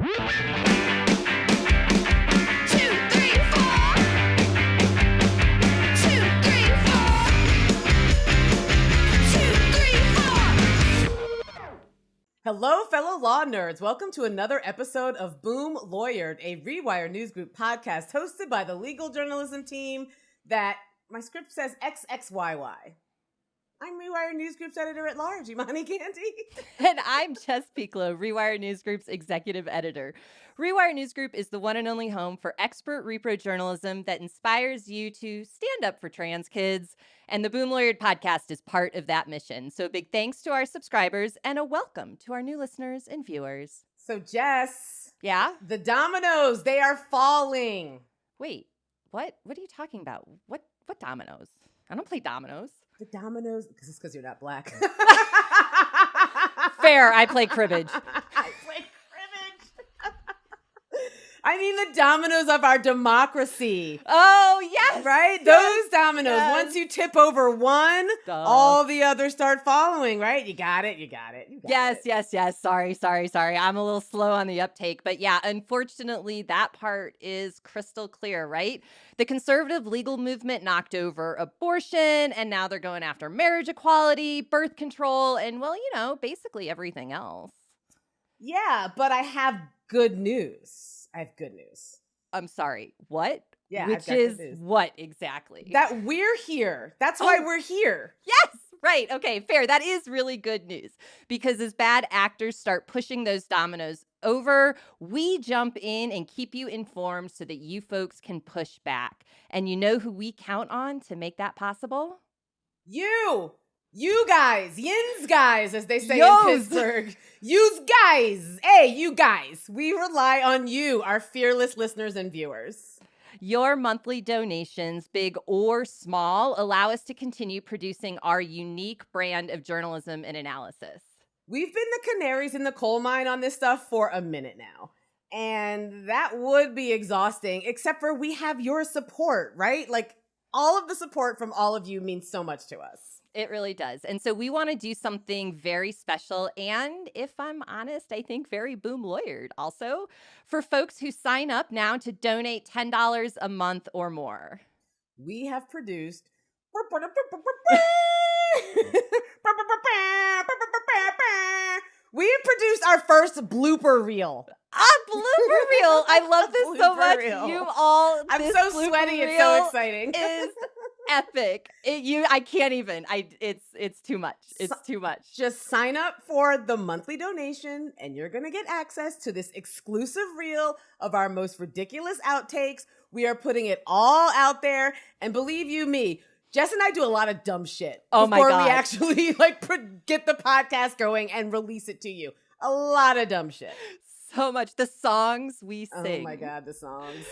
Hello, fellow law nerds. Welcome to another episode of Boom Lawyered, a Rewire News Group podcast hosted by the legal journalism team that my script says XXYY. I'm Rewire News Group's editor at large, Imani Candy. And I'm Jess Piccolo, Rewire News Group's executive editor. Rewire News Group is the one and only home for expert repro journalism that inspires you to stand up for trans kids. And the Boom Lawyered podcast is part of that mission. So big thanks to our subscribers and a welcome to our new listeners and viewers. So Jess. Yeah? The dominoes, they are falling. Wait, what? What are you talking about? What dominoes? I don't play dominoes. The dominoes, because it's because you're not black. Fair, I play cribbage. I play cribbage. I mean the dominoes of our democracy. Oh, yes. Right? Yes, Those dominoes. yes. Once you tip over one, all the others start following, right? You got it. Yes. Sorry. I'm a little slow on the uptake. But yeah, unfortunately, that part is crystal clear, right? The conservative legal movement knocked over abortion, and now they're going after marriage equality, birth control, and, well, basically everything else. Yeah, but I have good news. I'm sorry, what? Yeah, Which is what exactly? That we're here. That's why we're here. Yes, right. Okay, fair. That is really good news because as bad actors start pushing those dominoes over, we jump in and keep you informed so that you folks can push back. And you know who we count on to make that possible? You guys, yins guys, as they say Yos. in Pittsburgh. Yous guys. Hey, you guys. We rely on you, our fearless listeners and viewers. Your monthly donations, big or small, allow us to continue producing our unique brand of journalism and analysis. We've been the canaries in the coal mine on this stuff for a minute now. And that would be exhausting, except for we have your support, right? Like, all of the support from all of you means so much to us. It really does. And so we want to do something very special and, if I'm honest, I think very boom lawyered also for folks who sign up now to donate $10 a month or more. We have produced our first blooper reel. Blooper reel. I love this so much. Reel. I'm so sweaty. It's so exciting. Is epic. I can't even. It's too much. It's too much. Just sign up for the monthly donation and you're going to get access to this exclusive reel of our most ridiculous outtakes. We are putting it all out there. And believe you me, Jess and I do a lot of dumb shit before we actually get the podcast going and release it to you. A lot of dumb shit. So much. The songs we sing. Oh my God, the songs.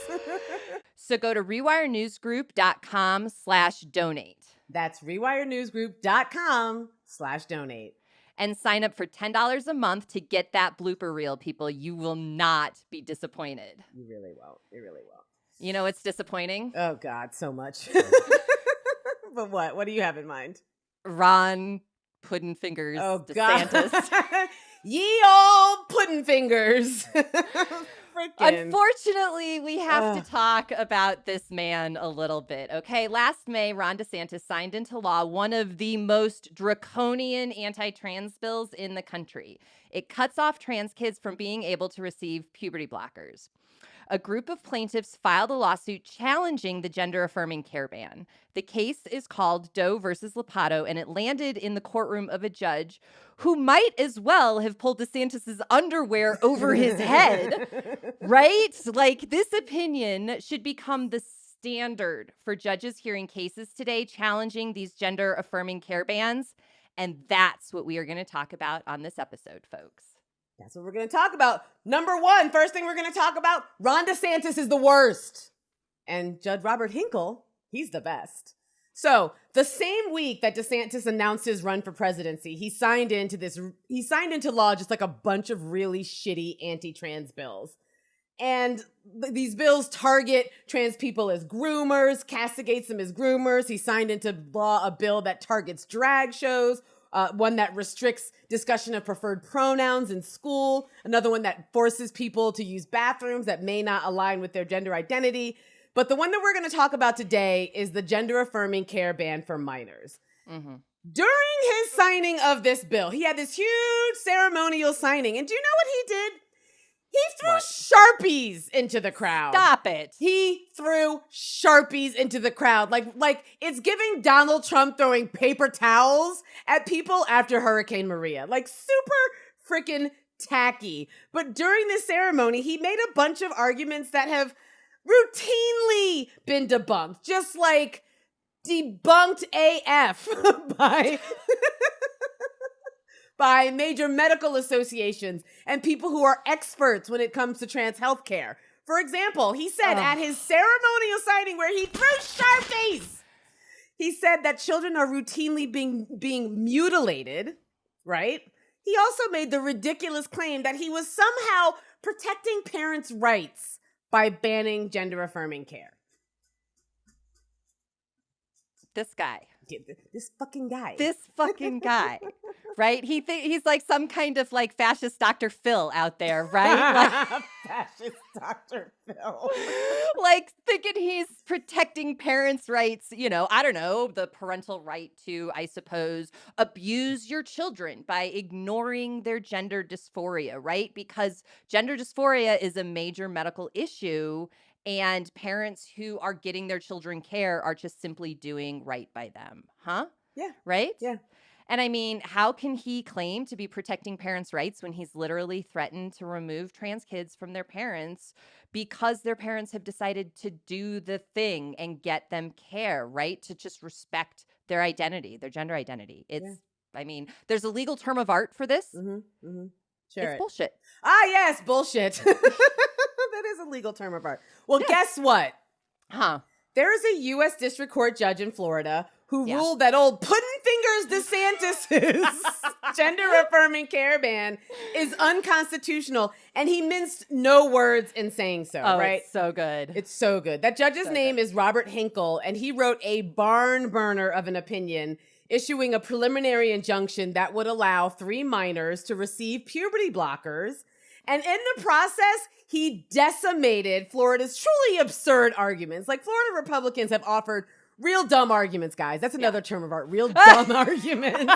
So go to rewirenewsgroup.com/donate. That's rewirenewsgroup.com/donate. And sign up for $10 a month to get that blooper reel, people. You will not be disappointed. You really won't. You know what's disappointing? Oh God, so much. But what? What do you have in mind? Ron Puddin' Fingers DeSantis. God. Ye old puddin' fingers. Unfortunately, we have to talk about this man a little bit, okay? Last May, Ron DeSantis signed into law one of the most draconian anti-trans bills in the country. It cuts off trans kids from being able to receive puberty blockers. A group of plaintiffs filed a lawsuit challenging the gender-affirming care ban. The case is called Doe versus Lopato, and it landed in the courtroom of a judge who might as well have pulled DeSantis' underwear over his head, right? Like, this opinion should become the standard for judges hearing cases today challenging these gender-affirming care bans, and that's what we are going to talk about on this episode, folks. That's what we're going to talk about. Number one, first thing we're going to talk about, Ron DeSantis is the worst. And Judge Robert Hinkle, he's the best. So the same week that DeSantis announced his run for presidency, he signed into law just like a bunch of really shitty anti-trans bills. And these bills target trans people as groomers, castigates them as groomers. He signed into law a bill that targets drag shows, one that restricts discussion of preferred pronouns in school, another one that forces people to use bathrooms that may not align with their gender identity. But the one that we're going to talk about today is the gender-affirming care ban for minors. Mm-hmm. During his signing of this bill, he had this huge ceremonial signing. And do you know what he did? He threw Sharpies into the crowd. Stop it. He threw Sharpies into the crowd. Like it's giving Donald Trump throwing paper towels at people after Hurricane Maria. Like super freaking tacky. But during this ceremony, he made a bunch of arguments that have routinely been debunked. Just like debunked AF by major medical associations and people who are experts when it comes to trans healthcare. For example, he said at his ceremonial signing where he threw Sharpies, he said that children are routinely being mutilated, right? He also made the ridiculous claim that he was somehow protecting parents' rights by banning gender-affirming care. This guy. This fucking guy. This fucking guy, right? He's like some kind of like fascist Dr. Phil out there, right? Like, fascist Dr. Phil. Like thinking he's protecting parents' rights, you know, I don't know, the parental right to, I suppose, abuse your children by ignoring their gender dysphoria, right? Because gender dysphoria is a major medical issue. And parents who are getting their children care are just simply doing right by them. Huh? Yeah. Right? Yeah. And I mean, how can he claim to be protecting parents' rights when he's literally threatened to remove trans kids from their parents because their parents have decided to do the thing and get them care, right? To just respect their identity, their gender identity. I mean, there's a legal term of art for this. Mm-hmm. Mm-hmm. Sure. It's bullshit. Ah, yes, bullshit. That is a legal term of art. Well, guess what? Huh. There is a U.S. District Court judge in Florida who ruled that old Puddin' Fingers DeSantis' gender-affirming care ban is unconstitutional, and he minced no words in saying so, right? It's so good. It's so good. That judge's name is Robert Hinkle, and he wrote a barn burner of an opinion issuing a preliminary injunction that would allow 3 minors to receive puberty blockers. And in the process, he decimated Florida's truly absurd arguments. Like, Florida Republicans have offered real dumb arguments, guys. That's another term of art. Real dumb arguments.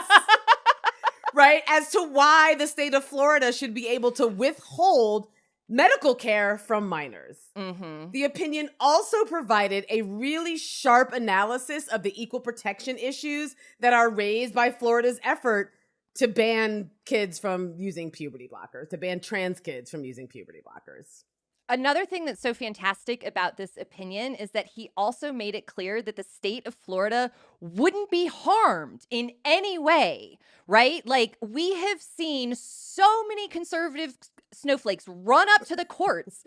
Right? As to why the state of Florida should be able to withhold medical care from minors. Mm-hmm. The opinion also provided a really sharp analysis of the equal protection issues that are raised by Florida's effort to ban kids from using puberty blockers, to ban trans kids from using puberty blockers. Another thing that's so fantastic about this opinion is that he also made it clear that the state of Florida wouldn't be harmed in any way, right? Like, we have seen so many conservative snowflakes run up to the courts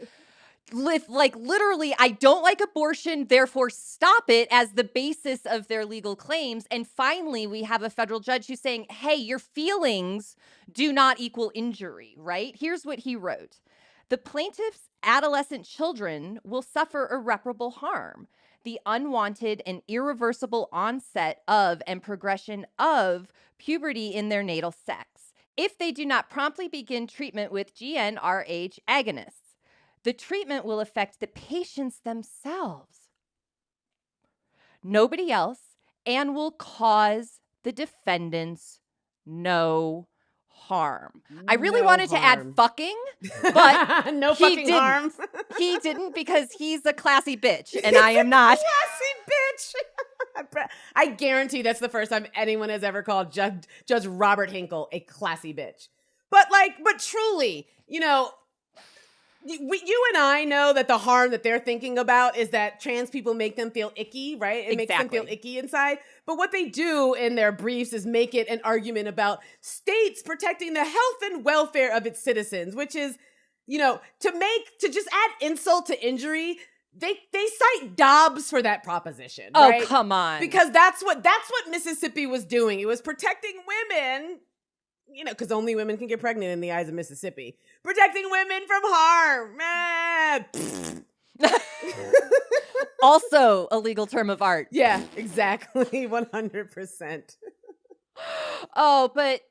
like literally, I don't like abortion, therefore stop it as the basis of their legal claims. And finally, we have a federal judge who's saying, hey, your feelings do not equal injury, right? Here's what he wrote. The plaintiff's adolescent children will suffer irreparable harm. The unwanted and irreversible onset of and progression of puberty in their natal sex, if they do not promptly begin treatment with GnRH agonists. The treatment will affect the patients themselves, nobody else, and will cause the defendants no harm. I really wanted to add fucking, but no fucking harm. He didn't, because he's a classy bitch, and I am not. Classy bitch. I guarantee that's the first time anyone has ever called Judge Robert Hinkle a classy bitch. But truly, you know, you and I know that the harm that they're thinking about is that trans people make them feel icky, right? It makes them feel icky inside. But what they do in their briefs is make it an argument about states protecting the health and welfare of its citizens, which is, you know, to just add insult to injury. They cite Dobbs for that proposition. Oh, right? Come on. Because that's what Mississippi was doing. It was protecting women. You know, because only women can get pregnant in the eyes of Mississippi. Protecting women from harm. Also a legal term of art. Yeah, exactly. 100%. Oh, but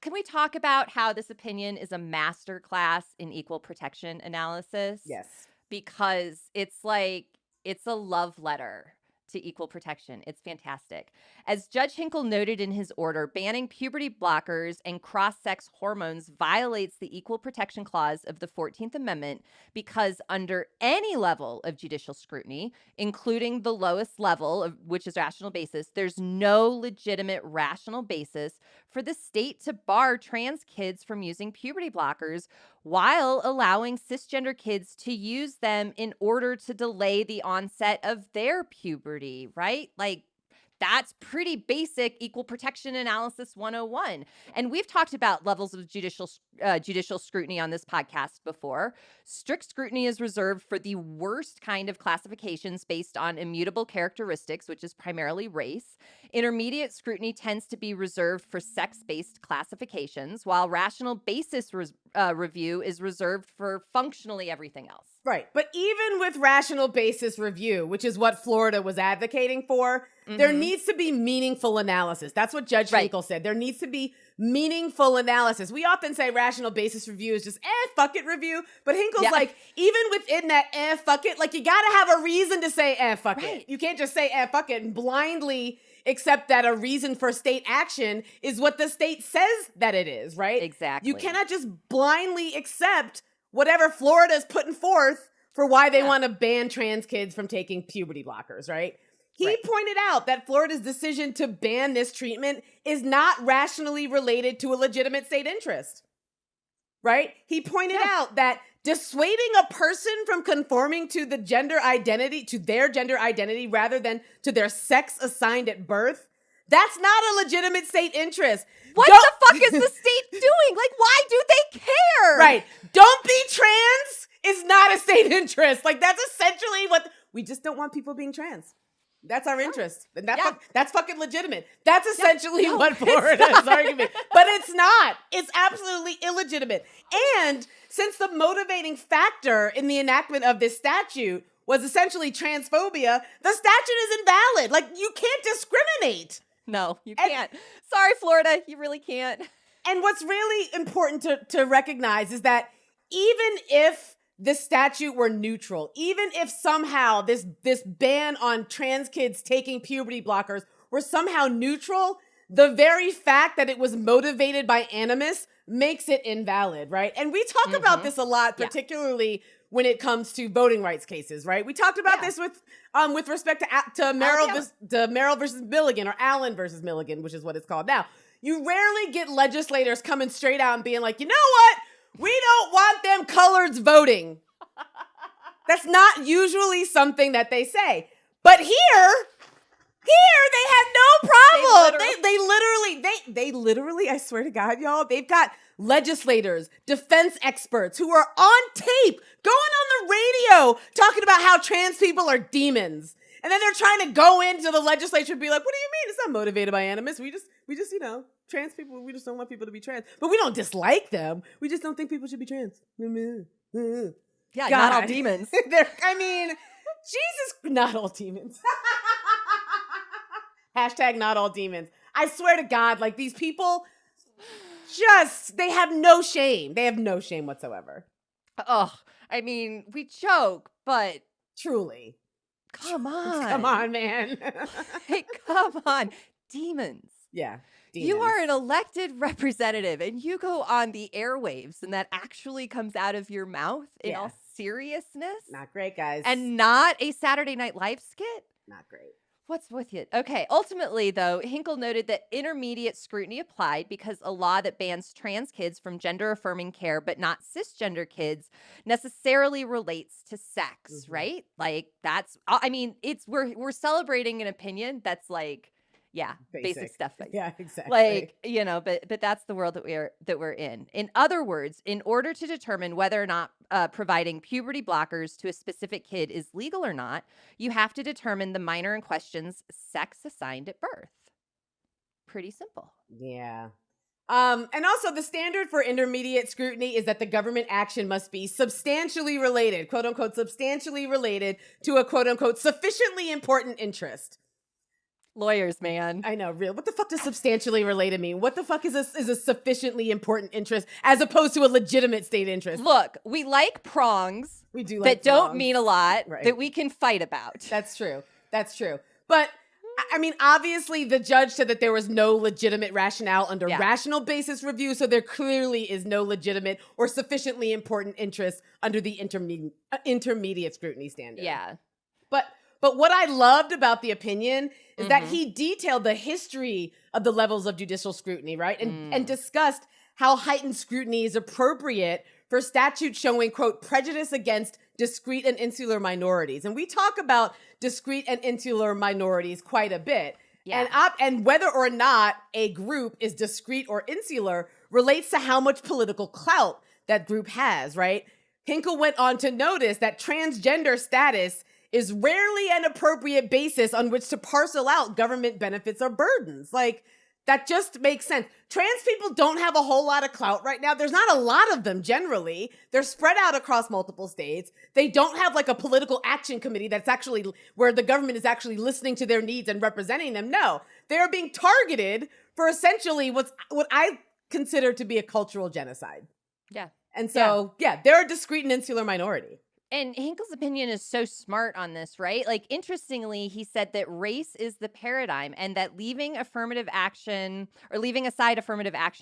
can we talk about how this opinion is a masterclass in equal protection analysis? Yes. Because it's a love letter to equal protection. It's fantastic. As Judge Hinkle noted in his order, banning puberty blockers and cross-sex hormones violates the Equal Protection Clause of the 14th Amendment because under any level of judicial scrutiny, including the lowest level, of which is rational basis, there's no legitimate rational basis for the state to bar trans kids from using puberty blockers while allowing cisgender kids to use them in order to delay the onset of their puberty, right? Like, that's pretty basic equal protection analysis 101. And we've talked about levels of judicial scrutiny on this podcast before. Strict scrutiny is reserved for the worst kind of classifications based on immutable characteristics, which is primarily race. Intermediate scrutiny tends to be reserved for sex-based classifications, while rational basis review is reserved for functionally everything else. Right. But even with rational basis review, which is what Florida was advocating for, there needs to be meaningful analysis. That's what Judge Hinkle said. There needs to be meaningful analysis. We often say rational basis review is just, fuck it review. But Hinkle's like, even within that, fuck it, like you got to have a reason to say, fuck it. You can't just say, fuck it and blindly accept that a reason for state action is what the state says that it is, right? Exactly. You cannot just blindly accept whatever Florida's putting forth for why they want to ban trans kids from taking puberty blockers, right? He pointed out that Florida's decision to ban this treatment is not rationally related to a legitimate state interest, right? He pointed out that dissuading a person from conforming to their gender identity rather than to their sex assigned at birth, that's not a legitimate state interest. What the fuck is the state doing? Like, why do they care? Right. Don't be trans is not a state interest. Like, that's essentially what we just don't want people being trans. That's our interest. And that's fucking legitimate. That's essentially what Florida's argument. But it's not. It's absolutely illegitimate. And since the motivating factor in the enactment of this statute was essentially transphobia, the statute is invalid. Like, you can't discriminate. No, you can't. Sorry, Florida. You really can't. And what's really important to recognize is that even if this statute were neutral, even if somehow this ban on trans kids taking puberty blockers were somehow neutral, the very fact that it was motivated by animus makes it invalid, right? And we talk about this a lot, particularly when it comes to voting rights cases, right? We talked about this with respect to Merrill versus Milligan, or Allen versus Milligan, which is what it's called now. You rarely get legislators coming straight out and being like, you know what? We don't want them coloreds voting. That's not usually something that they say. But here they had no problem. They literally, I swear to God, y'all, they've got legislators, defense experts who are on tape, going on the radio, talking about how trans people are demons. And then they're trying to go into the legislature and be like, what do you mean? It's not motivated by animus. We just, trans people, we just don't want people to be trans. But we don't dislike them. We just don't think people should be trans. Yeah, God. not all demons. Jesus, not all demons. Hashtag not all demons. I swear to God, like, these people they have no shame. They have no shame whatsoever. Oh, I mean, we joke, but truly. Come on. Come on, man. Hey, come on. Demons. Yeah. Demons. You are an elected representative and you go on the airwaves and that actually comes out of your mouth in all seriousness. Not great, guys. And not a Saturday Night Live skit. Not great. What's with you? Okay. Ultimately, though, Hinkle noted that intermediate scrutiny applied because a law that bans trans kids from gender-affirming care but not cisgender kids necessarily relates to sex, right? Like, that's, I mean, we're celebrating an opinion that's like, basic stuff. Yeah, exactly. Like, but that's the world that we're in. In other words, in order to determine whether or not providing puberty blockers to a specific kid is legal or not, you have to determine the minor in question's sex assigned at birth. Pretty simple. Yeah. And also the standard for intermediate scrutiny is that the government action must be substantially related, quote unquote, substantially related to a quote unquote sufficiently important interest. Lawyers, man. I know, real. What the fuck does substantially related mean? What the fuck is a sufficiently important interest as opposed to a legitimate state interest? Look, we like prongs. We do like that don't prongs. mean a lot Right. that we can fight about. That's true. That's true. But I mean, obviously, the judge said that there was no legitimate rationale under rational basis review, so there clearly is no legitimate or sufficiently important interest under the intermediate scrutiny standard. Yeah. But what I loved about the opinion is that he detailed the history of the levels of judicial scrutiny, right? And discussed how heightened scrutiny is appropriate for statutes showing, quote, prejudice against discrete and insular minorities. And we talk about discrete and insular minorities quite a bit. Yeah. And whether or not a group is discrete or insular relates to how much political clout that group has, right? Hinkle went on to notice that transgender status is rarely an appropriate basis on which to parcel out government benefits or burdens. Like, that just makes sense. Trans people don't have a whole lot of clout right now. There's not a lot of them generally. They're spread out across multiple states. They don't have like a political action committee that's actually where the government is actually listening to their needs and representing them. No, they're being targeted for essentially what I consider to be a cultural genocide. Yeah. And so, they're a discrete and insular minority. And Hinkle's opinion is so smart on this, right? Like, interestingly, he said that race is the paradigm and that leaving aside affirmative action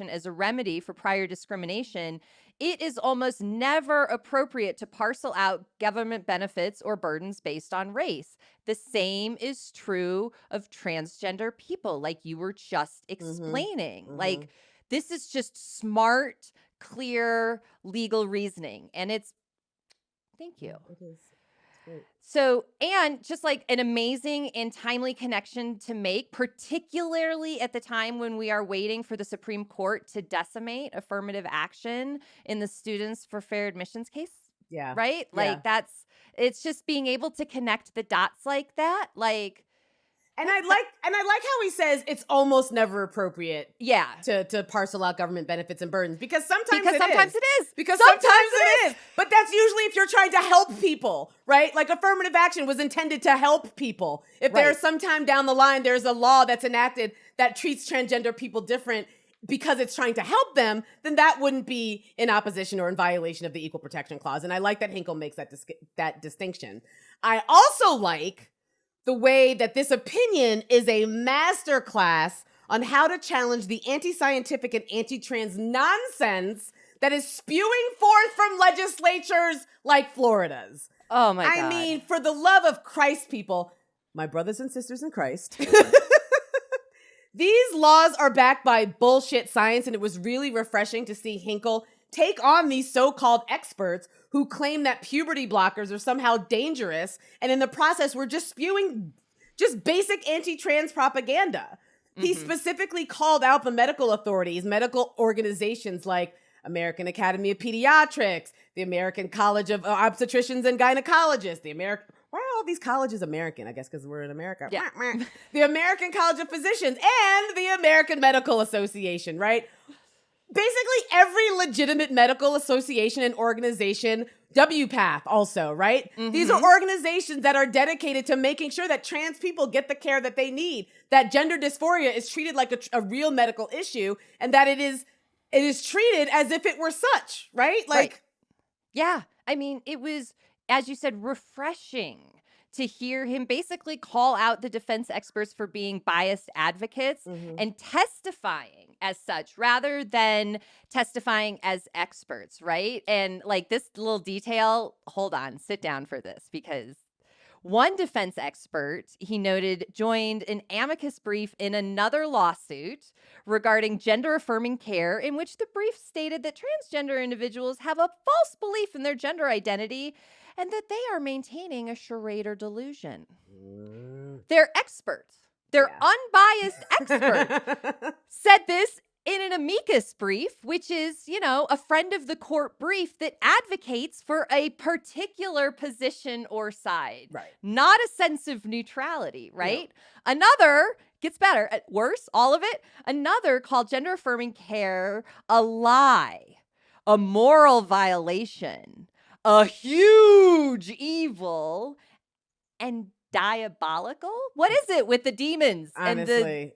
as a remedy for prior discrimination, it is almost never appropriate to parcel out government benefits or burdens based on race. The same is true of transgender people, like you were just explaining. Like, this is just smart, clear legal reasoning. And it's thank you. It is. It's great. So, and just like an amazing and timely connection to make, particularly at the time when we are waiting for the Supreme Court to decimate affirmative action in the Students for Fair Admissions case. Yeah. Right? Like it's just being able to connect the dots like that. Like, And I like how he says it's almost never appropriate to parcel out government benefits and burdens because sometimes it is. Because sometimes it is. But that's usually if you're trying to help people, right? Like affirmative action was intended to help people. If there's sometime down the line there's a law that's enacted that treats transgender people different because it's trying to help them, then that wouldn't be in opposition or in violation of the Equal Protection Clause. And I like that Hinkle makes that distinction. I also like the way that this opinion is a masterclass on how to challenge the anti-scientific and anti-trans nonsense that is spewing forth from legislatures like Florida's. Oh my God. I mean, for the love of Christ, people, my brothers and sisters in Christ, these laws are backed by bullshit science, and it was really refreshing to see Hinkle take on these so-called experts who claim that puberty blockers are somehow dangerous, and in the process, we're just spewing just basic anti-trans propaganda. He specifically called out the medical authorities, medical organizations like American Academy of Pediatrics, the American College of Obstetricians and Gynecologists, why are all these colleges American? I guess because we're in America. Yeah. The American College of Physicians and the American Medical Association, right? Basically every legitimate medical association and organization, WPATH also, right? These are organizations that are dedicated to making sure that trans people get the care that they need, that gender dysphoria is treated like a real medical issue, and that it is treated as if it were such, right? Like, yeah. I mean, it was, as you said, refreshing to hear him basically call out the defense experts for being biased advocates and testifying as such rather than testifying as experts, right? And like this little detail, hold on, sit down for this, because one defense expert, he noted, joined an amicus brief in another lawsuit regarding gender-affirming care, in which the brief stated that transgender individuals have a false belief in their gender identity and that they are maintaining a charade or delusion. They're experts. They're unbiased experts. Said this in an amicus brief, which is, you know, a friend of the court brief that advocates for a particular position or side. Right. Not a sense of neutrality, right? No. Another gets better, worse, all of it. Another called gender affirming care a lie, a moral violation, a huge evil, and diabolical. What is it with the demons? Honestly.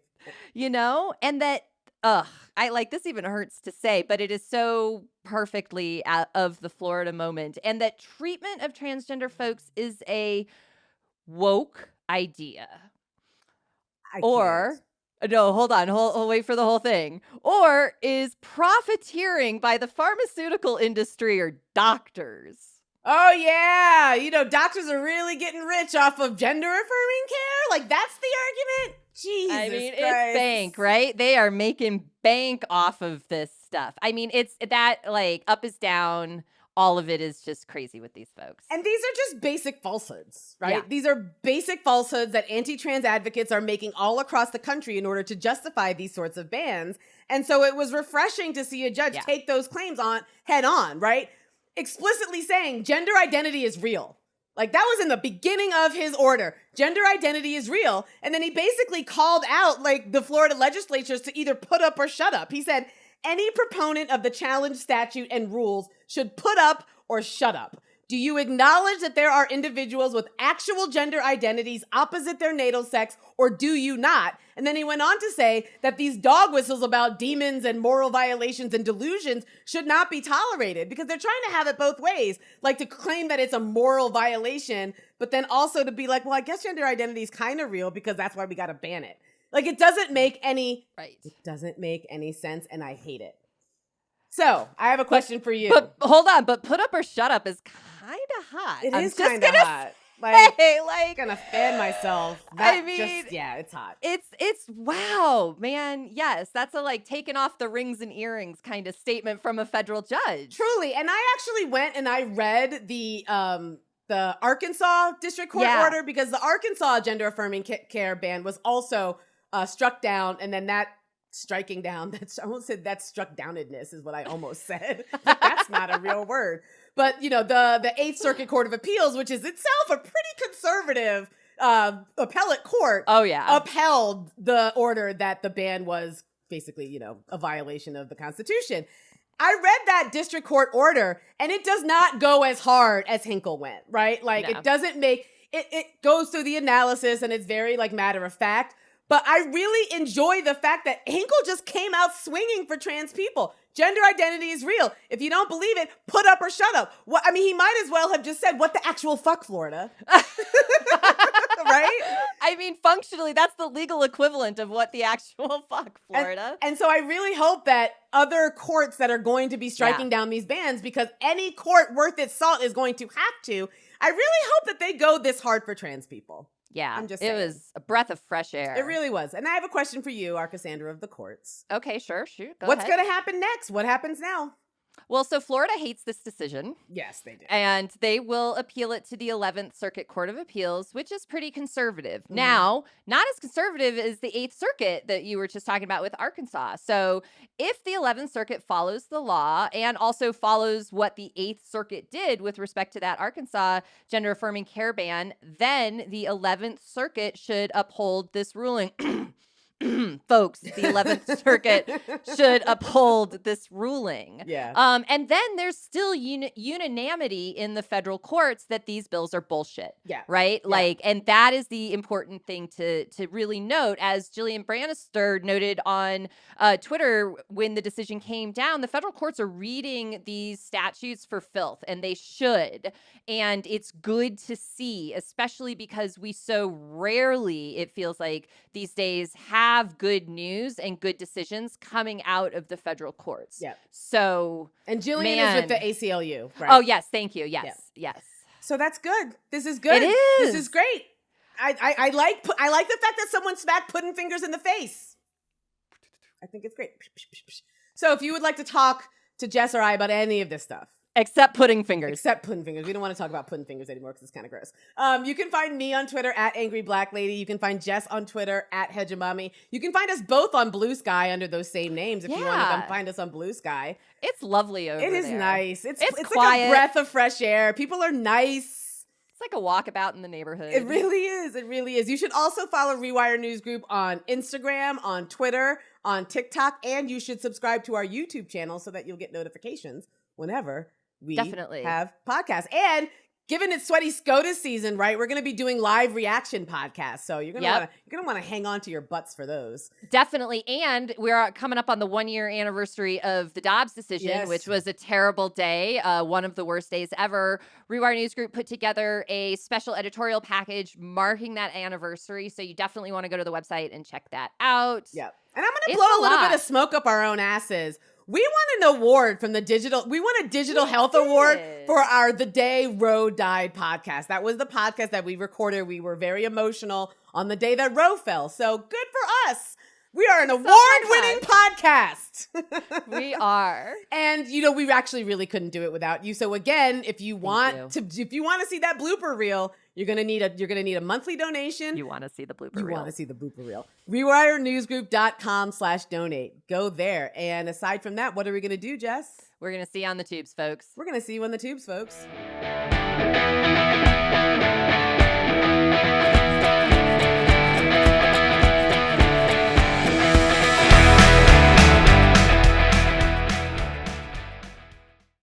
And that, I like this even hurts to say, but it is so perfectly out of the Florida moment. And that treatment of transgender folks is a woke idea. No, hold on. Wait for the whole thing. Or is profiteering by the pharmaceutical industry or doctors. Oh, yeah. Doctors are really getting rich off of gender affirming care. Like, that's the argument? Jesus Christ. It's bank, right? They are making bank off of this stuff. It's that, like, up is down. All of it is just crazy with these folks. And these are just basic falsehoods, right? Yeah. These are basic falsehoods that anti-trans advocates are making all across the country in order to justify these sorts of bans. And so it was refreshing to see a judge take those claims on head on, right? Explicitly saying gender identity is real. Like, that was in the beginning of his order. Gender identity is real. And then he basically called out, like, the Florida legislatures to either put up or shut up. He said, any proponent of the challenge statute and rules should put up or shut up. Do you acknowledge that there are individuals with actual gender identities opposite their natal sex, or do you not? And then he went on to say that these dog whistles about demons and moral violations and delusions should not be tolerated, because they're trying to have it both ways, like to claim that it's a moral violation, but then also to be like, well, I guess gender identity is kind of real because that's why we got to ban it. Like, it doesn't make any sense, and I hate it. So, I have a question for you. But hold on, but put up or shut up is kind of hot. It is kind of hot. I'm gonna fan myself. It's hot. It's wow, man. Yes, that's a like taking off the rings and earrings kind of statement from a federal judge. Truly, and I actually went and I read the Arkansas District Court order, because the Arkansas gender affirming care ban was also struck down, and then that striking down, I almost said that struck downedness is what I almost said. That's not a real word. But, the 8th Circuit Court of Appeals, which is itself a pretty conservative appellate court, upheld the order that the ban was basically, a violation of the Constitution. I read that district court order, and it does not go as hard as Hinkle went, right? Like, It doesn't make, it goes through the analysis, and it's very, like, matter of fact. But I really enjoy the fact that Hinkle just came out swinging for trans people. Gender identity is real. If you don't believe it, put up or shut up. He might as well have just said, what the actual fuck, Florida? Right? Functionally, that's the legal equivalent of what the actual fuck, Florida. And so I really hope that other courts that are going to be striking down these bans, because any court worth its salt is going to have to, I really hope that they go this hard for trans people. Yeah, I'm just saying. It was a breath of fresh air. It really was. And I have a question for you, our Cassandra of the courts. Okay, sure. Shoot, What's going to happen next? What happens now? Well, so Florida hates this decision. Yes, they do. And they will appeal it to the 11th Circuit Court of Appeals, which is pretty conservative. Mm-hmm. Now, not as conservative as the 8th Circuit that you were just talking about with Arkansas. So if the 11th Circuit follows the law and also follows what the 8th Circuit did with respect to that Arkansas gender affirming care ban, then the 11th Circuit should uphold this ruling. Folks, the 11th Circuit should uphold this ruling. Yeah. And then there's still unanimity in the federal courts that these bills are bullshit. Yeah. Right? Yeah. And that is the important thing to really note. As Jillian Bannister noted on Twitter when the decision came down, the federal courts are reading these statutes for filth, and they should. And it's good to see, especially because we so rarely, it feels like these days, have good news and good decisions coming out of the federal courts. Yeah. So, and Jillian is with the ACLU, right? Oh, yes. Thank you. Yes. So that's good. This is good. It is. This is great. I like the fact that someone smacked putting fingers in the face. I think it's great. So if you would like to talk to Jess or I about any of this stuff, Except putting fingers. We don't want to talk about putting fingers anymore because it's kind of gross. You can find me on Twitter at Angry Black Lady. You can find Jess on Twitter at Hegemami. You can find us both on Blue Sky under those same names if you want to come find us on Blue Sky. It's lovely over there. It is nice. It's quiet. Like a breath of fresh air. People are nice. It's like a walkabout in the neighborhood. It really is. It really is. You should also follow Rewire News Group on Instagram, on Twitter, on TikTok, and you should subscribe to our YouTube channel so that you'll get notifications whenever we have podcasts. And given it's Sweaty SCOTUS season, right, we're going to be doing live reaction podcasts. So you're going to want to hang on to your butts for those. Definitely. And we're coming up on the 1-year anniversary of the Dobbs decision, which was a terrible day, one of the worst days ever. Rewire News Group put together a special editorial package marking that anniversary. So you definitely want to go to the website and check that out. Yep. And I'm going to blow a little bit of smoke up our own asses. We won an award from we won a digital health award for our The Day Roe Died podcast. That was the podcast that we recorded. We were very emotional on the day that Roe fell. So good for us. We are an award-winning podcast. We are. And we actually really couldn't do it without you. So again, if you want to see that blooper reel, you're gonna need a monthly donation. You want to see the blooper reel. You want to see the blooper reel. RewireNewsGroup.com/donate. Go there. And aside from that, what are we gonna do, Jess? We're gonna see you on the tubes, folks. We're gonna see you on the tubes, folks.